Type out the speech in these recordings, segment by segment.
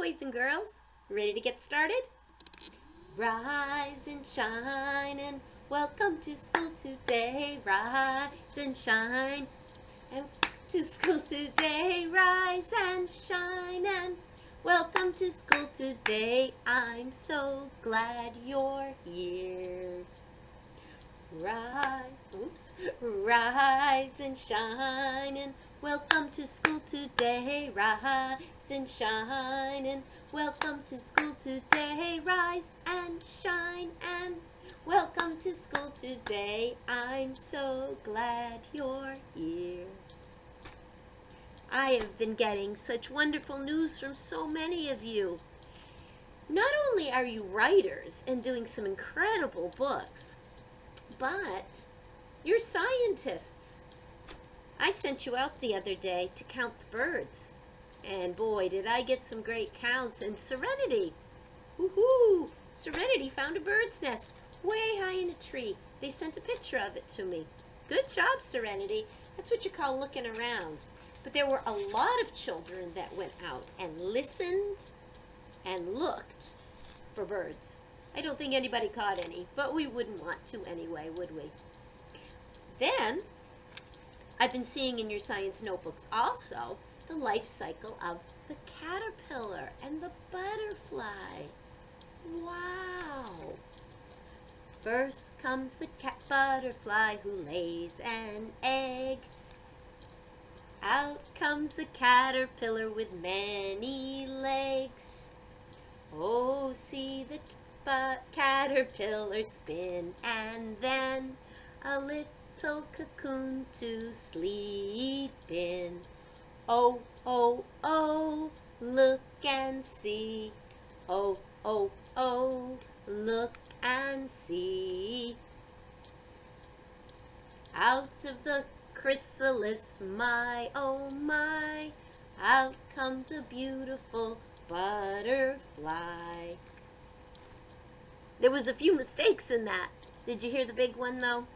boys and girls. Ready to get started? Rise and shine and welcome to school today. Rise and shine and to school today. Rise and shine and welcome to school today. I'm so glad you're here. Rise and shine and welcome to school today. Rise and shine and welcome to school today. Rise and shine and welcome to school today. I'm so glad you're here. I have been getting such wonderful news from so many of you. Not only are you writers and doing some incredible books, but you're scientists. I sent you out the other day to count the birds. And boy, did I get some great counts. And Serenity, woohoo! Serenity found a bird's nest way high in a tree. They sent a picture of it to me. Good job, Serenity. That's what you call looking around. But there were a lot of children that went out and listened and looked for birds. I don't think anybody caught any, but we wouldn't want to anyway, would we? Then, I've been seeing in your science notebooks also the life cycle of the caterpillar and the butterfly. Wow! First comes the butterfly who lays an egg. Out comes the caterpillar with many legs. Oh, see the caterpillar spin, and then a little cocoon to sleep in. Oh, oh, oh, look and see. Oh, oh, oh, look and see. Out of the chrysalis, my, oh my, out comes a beautiful butterfly. There was a few mistakes in that. Did you hear the big one though?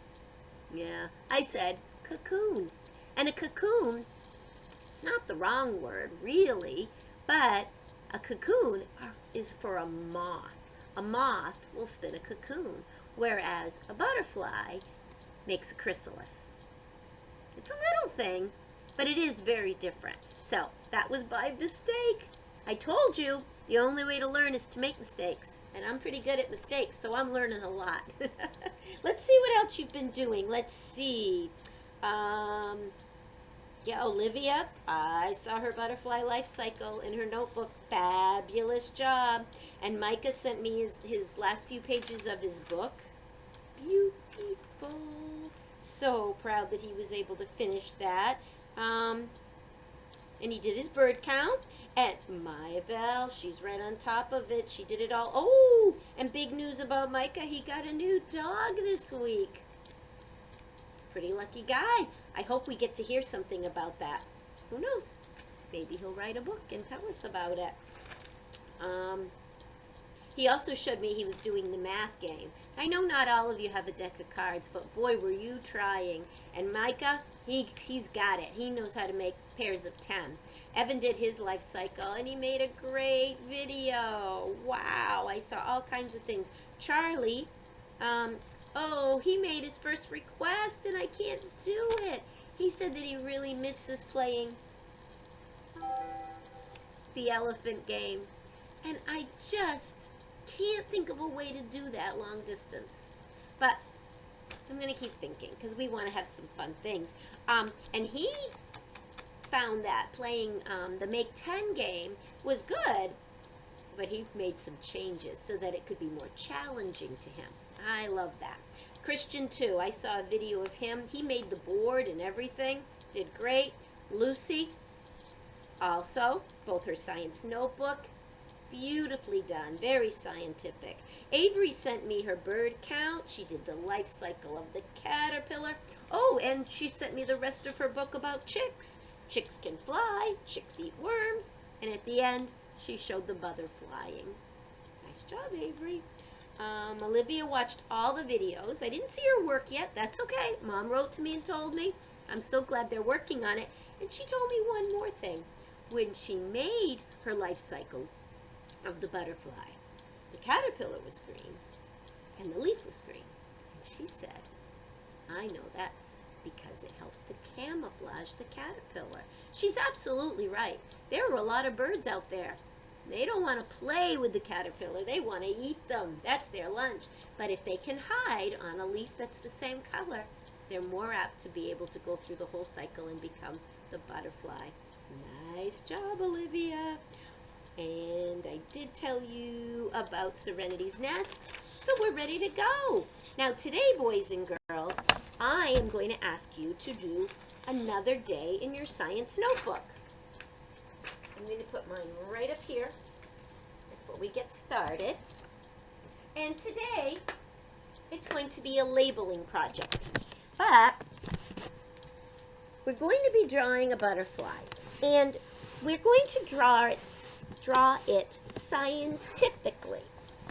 Yeah, I said cocoon. And a cocoon, it's not the wrong word really, but a cocoon is for a moth. A moth will spin a cocoon, whereas a butterfly makes a chrysalis. It's a little thing, but it is very different. So that was by mistake. I told you the only way to learn is to make mistakes. And I'm pretty good at mistakes, so I'm learning a lot. Let's see what else you've been doing. Let's see. Yeah, Olivia, I saw her butterfly life cycle in her notebook. Fabulous job. And Micah sent me his last few pages of his book. Beautiful. So proud that he was able to finish that. And he did his bird count. And Maya Bell, she's right on top of it. She did it all. Oh, and big news about Micah. He got a new dog this week. Pretty lucky guy. I hope we get to hear something about that. Who knows? Maybe he'll write a book and tell us about it. He also showed me he was doing the math game. I know not all of you have a deck of cards, but boy, were you trying. And Micah, he's got it. He knows how to make pairs of 10. Evan did his life cycle, and he made a great video. Wow, I saw all kinds of things. Charlie, he made his first request, and I can't do it. He said that he really misses playing the elephant game. And I just can't think of a way to do that long distance. But I'm going to keep thinking, because we want to have some fun things. And he found that playing the Make 10 game was good, but he made some changes so that it could be more challenging to him. I love that. Christian too, I saw a video of him. He made the board and everything, did great. Lucy, also, both her science notebook, beautifully done, very scientific. Avery sent me her bird count. She did the life cycle of the caterpillar. Oh, and she sent me the rest of her book about chicks. Chicks can fly, chicks eat worms, and at the end, she showed the mother flying. Nice job, Avery. Olivia watched all the videos. I didn't see her work yet. That's okay. Mom wrote to me and told me. I'm so glad they're working on it. And she told me one more thing. When she made her life cycle, of the butterfly. The caterpillar was green, and the leaf was green. And she said, I know that's because it helps to camouflage the caterpillar. She's absolutely right. There are a lot of birds out there. They don't want to play with the caterpillar. They want to eat them. That's their lunch. But if they can hide on a leaf that's the same color, they're more apt to be able to go through the whole cycle and become the butterfly. Nice job, Olivia. And I did tell you about Serenity's nests, so we're ready to go. Now today, boys and girls, I am going to ask you to do another day in your science notebook. I'm going to put mine right up here before we get started. And today, it's going to be a labeling project. But we're going to be drawing a butterfly. And we're going to draw it scientifically.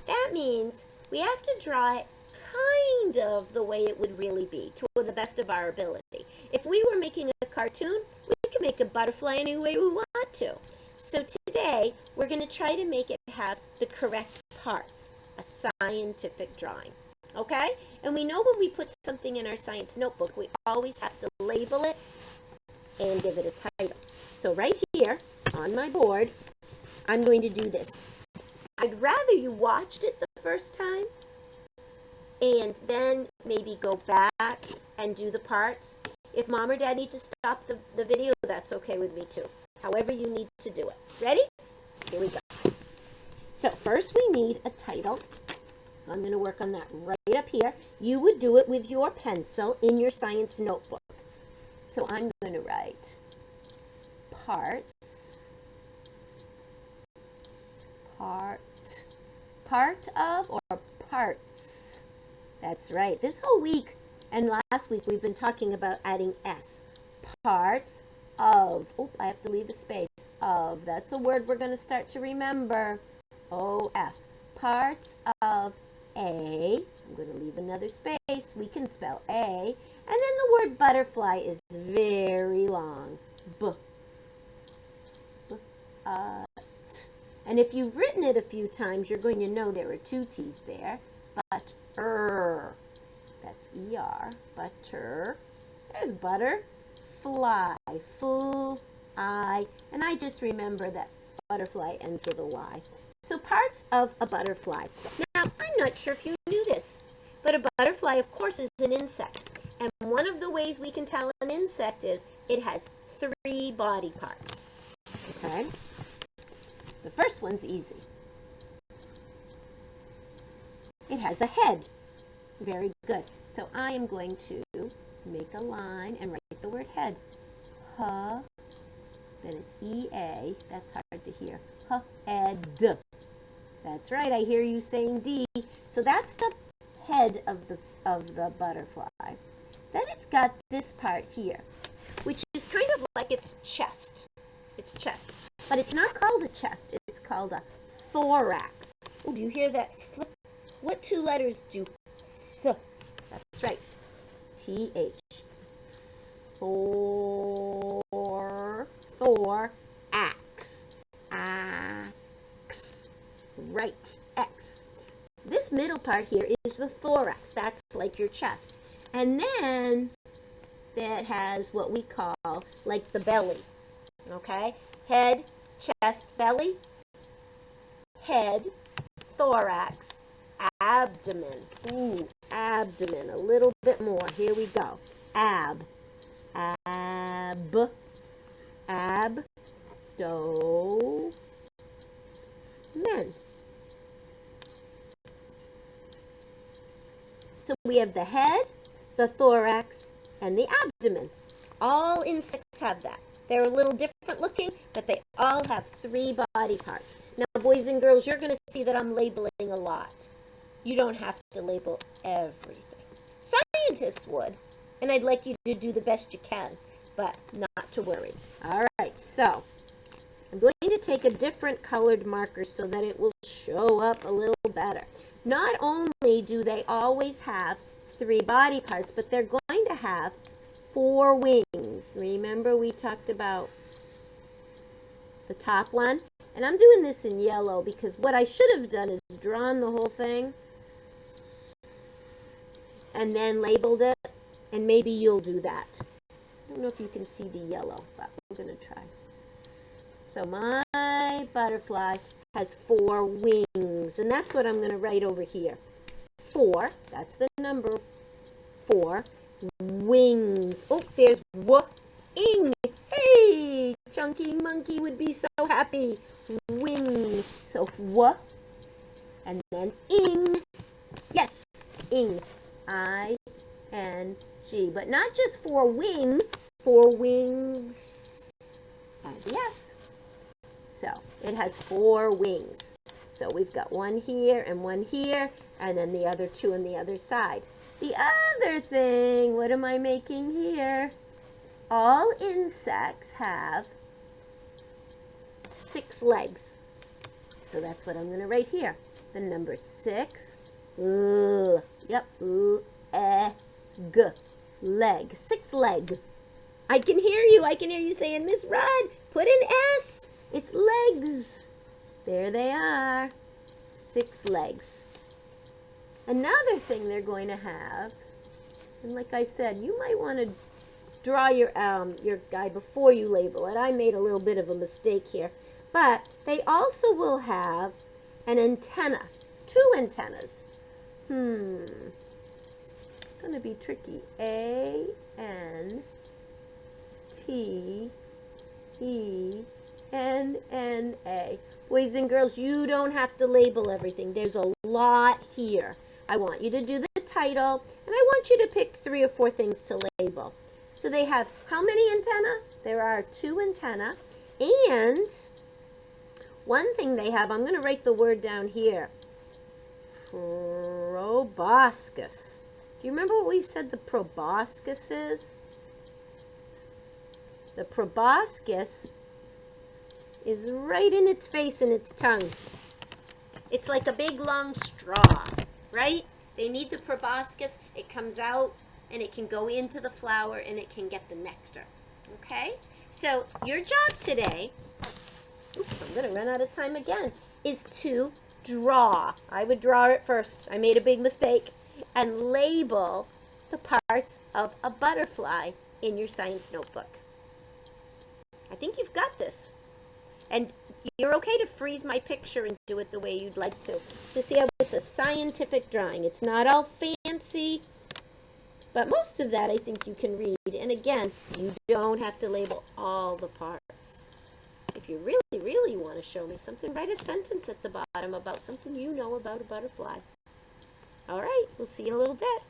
That means we have to draw it kind of the way it would really be, to the best of our ability. If we were making a cartoon, we could make a butterfly any way we want to. So today, we're going to try to make it have the correct parts, a scientific drawing. Okay? And we know when we put something in our science notebook, we always have to label it and give it a title. So right here on my board, I'm going to do this. I'd rather you watched it the first time and then maybe go back and do the parts. If mom or dad need to stop the video, that's okay with me too. However you need to do it. Ready? Here we go. So first we need a title. So I'm going to work on that right up here. You would do it with your pencil in your science notebook. So I'm going to write part of or parts. That's right. This whole week and last week we've been talking about adding S. Parts of. Oh, I have to leave a space. Of. That's a word we're going to start to remember. O-F. Parts of A. I'm going to leave another space. We can spell A. And then the word butterfly is very long. B. And if you've written it a few times, you're going to know there are two T's there. Butter. That's E-R. Butter. There's butter. Fly. Fly. And I just remember that butterfly ends with a Y. So parts of a butterfly. Now, I'm not sure if you knew this, but a butterfly, of course, is an insect. And one of the ways we can tell an insect is it has 3 body parts. Okay? The first one's easy. It has a head. Very good. So I am going to make a line and write the word head. Then it's E-A. That's hard to hear. Head. That's right. I hear you saying D. So that's the head of the butterfly. Then it's got this part here, which is kind of like its chest. It's chest. But it's not called a chest. It's called a thorax. Oh, do you hear that? What 2 letters do th? That's right. T-H. Thorax. Ax. Right. X. This middle part here is the thorax. That's like your chest. And then that has what we call like the belly. Okay? Head, chest, belly. Head, thorax, abdomen. Ooh, abdomen. A little bit more. Here we go. Ab. Ab. Abdomen. So we have the head, the thorax, and the abdomen. All insects have that. They're a little different looking, but they all have 3 body parts. Now, boys and girls, you're going to see that I'm labeling a lot. You don't have to label everything. Scientists would, and I'd like you to do the best you can, but not to worry. All right, so I'm going to take a different colored marker so that it will show up a little better. Not only do they always have 3 body parts, but they're going to have 4 wings. Remember we talked about the top one? And I'm doing this in yellow because what I should have done is drawn the whole thing and then labeled it, and maybe you'll do that. I don't know if you can see the yellow, but we're going to try. So my butterfly has 4 wings, and that's what I'm going to write over here. 4, that's the number 4, wings. Oh, there's w-ing. Hey, Chunky Monkey would be so happy. Wing. So w, and then ing. Yes, ing. I-N-G. But not just 4 wing, 4 wings. And yes. So it has 4 wings. So we've got one here, and then the other 2 on the other side. The other thing, what am I making here? All insects have 6 legs. So that's what I'm going to write here. The number 6. Yep. G. Leg. 6 leg. I can hear you. I can hear you saying, Miss Rudd, put an S. It's legs. There they are. 6 legs. Another thing they're going to have, and like I said, you might want to draw your guy before you label it. I made a little bit of a mistake here. But they also will have an antenna. 2 antennas. Going to be tricky. A-N-T-E-N-N-A. Boys and girls, you don't have to label everything. There's a lot here. I want you to do the title, and I want you to pick 3 or 4 things to label. So they have how many antenna? There are 2 antenna. And one thing they have, I'm going to write the word down here. Proboscis. Do you remember what we said the proboscis is? The proboscis is right in its face and its tongue. It's like a big long straw, right? They need the proboscis. It comes out and it can go into the flower and it can get the nectar. Okay? So your job today, I'm going to run out of time again, is to draw. I would draw it first. I made a big mistake. And label the parts of a butterfly in your science notebook. I think you've got this. And you're okay to freeze my picture and do it the way you'd like to see how it's a scientific drawing. It's not all fancy, but most of that I think you can read. And again, you don't have to label all the parts. If you really, really want to show me something, write a sentence at the bottom about something you know about a butterfly. All right, we'll see you in a little bit.